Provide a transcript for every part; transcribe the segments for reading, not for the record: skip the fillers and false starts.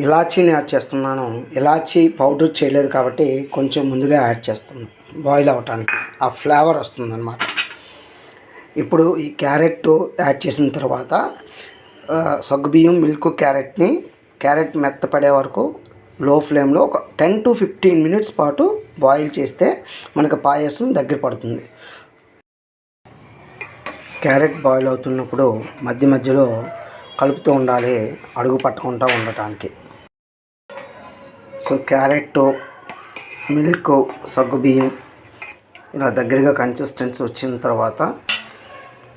ఇలాచీని add చేస్తున్నాను. ఇలాచీ powder చేయలేదు కాబట్టి కొంచెం ముందుగా యాడ్ చేస్తున్నాను బాయిల్ అవ్వటానికి, ఆ ఫ్లేవర్ వస్తుందన్నమాట. ఇప్పుడు ఈ క్యారెట్ యాడ్ చేసిన తర్వాత సగ్గుబియ్యం, మిల్క్, క్యారెట్ మెత్తపడే వరకు లో ఫ్లేమ్లో ఒక 10 to 15 minutes పాటు బాయిల్ చేస్తే మనకు పాయసం దగ్గర పడుతుంది. క్యారెట్ బాయిల్ అవుతున్నప్పుడు మధ్య మధ్యలో కలుపుతూ ఉండాలి, అడుగు పట్టకుండా ఉండటానికి. సో క్యారెట్, మిల్క్, సగ్గుబియ్యం ఇలా దగ్గరగా కన్సిస్టెన్సీ వచ్చిన తర్వాత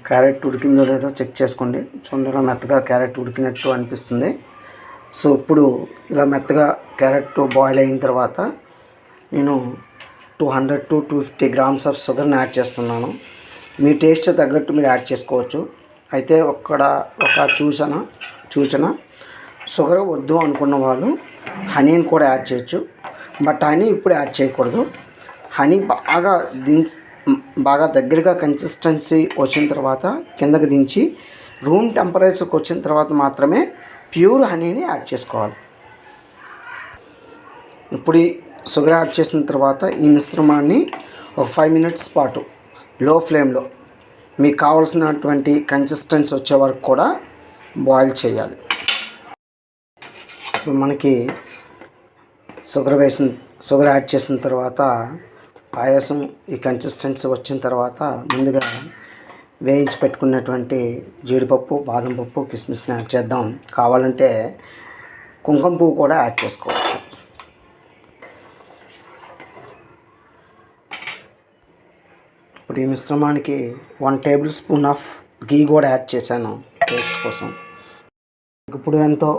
క్యారెట్ ఉడికిందో లేదో చెక్ చేసుకోండి. చూడండి, ఇలా మెత్తగా క్యారెట్ ఉడికినట్టు అనిపిస్తుంది. సో ఇప్పుడు ఇలా మెత్తగా క్యారెట్ బాయిల్ అయిన తర్వాత నేను 200 to 250 grams ఆఫ్ షుగర్ని యాడ్ చేస్తున్నాను. మీ టేస్ట్ తగ్గట్టు మీరు యాడ్ చేసుకోవచ్చు. అయితే ఒక సూచన షుగర్ వద్దు అనుకున్న వాళ్ళు హనీని కూడా యాడ్ చేయొచ్చు. బట్ హనీ ఇప్పుడు యాడ్ చేయకూడదు. హనీ బాగా దగ్గరగా కన్సిస్టెన్సీ వచ్చిన తర్వాత కిందకి దించి రూమ్ టెంపరేచర్కి వచ్చిన తర్వాత మాత్రమే ప్యూర్ హనీని యాడ్ చేసుకోవాలి. ఇప్పుడు ఈ షుగర్ యాడ్ చేసిన తర్వాత ఈ మిశ్రమాన్ని ఒక 5 minutes పాటు లో ఫ్లేమ్లో మీకు కావాల్సినటువంటి కన్సిస్టెన్సీ వచ్చే వరకు కూడా బాయిల్ చేయాలి. సో మనకి షుగర్ యాడ్ చేసిన తర్వాత పాయసం ఈ కన్సిస్టెన్సీ వచ్చిన తర్వాత ముందుగా వేయించి పెట్టుకున్నటువంటి జీడిపప్పు, బాదం పప్పు, కిస్మిస్ని యాడ్ చేద్దాం. కావాలంటే కుంకుమ పువ్వు కూడా యాడ్ చేసుకోవచ్చు. ఇప్పుడు ఈ మిశ్రమానికి 1 tablespoon ఆఫ్ గీ కూడా యాడ్ చేశాను టేస్ట్ కోసం. ఇప్పుడు ఎంతో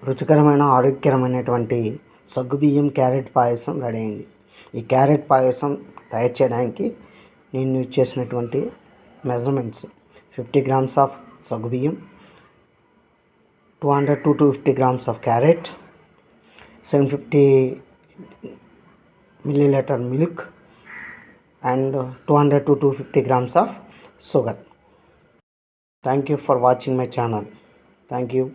రుచికరమైన, ఆరోగ్యకరమైనటువంటి సగ్గుబియ్యం క్యారెట్ పాయసం రెడీ అయింది. ఈ క్యారెట్ పాయసం తయారు చేయడానికి నేను యూజ్ చేసినటువంటి మెజర్మెంట్స్: 50 grams ఆఫ్ సగ్గుబియ్యం, 200 to 250 grams of carrot, 750 milliliter milk and 200 to 250 grams of sugar. Thank you for watching my channel. Thank you.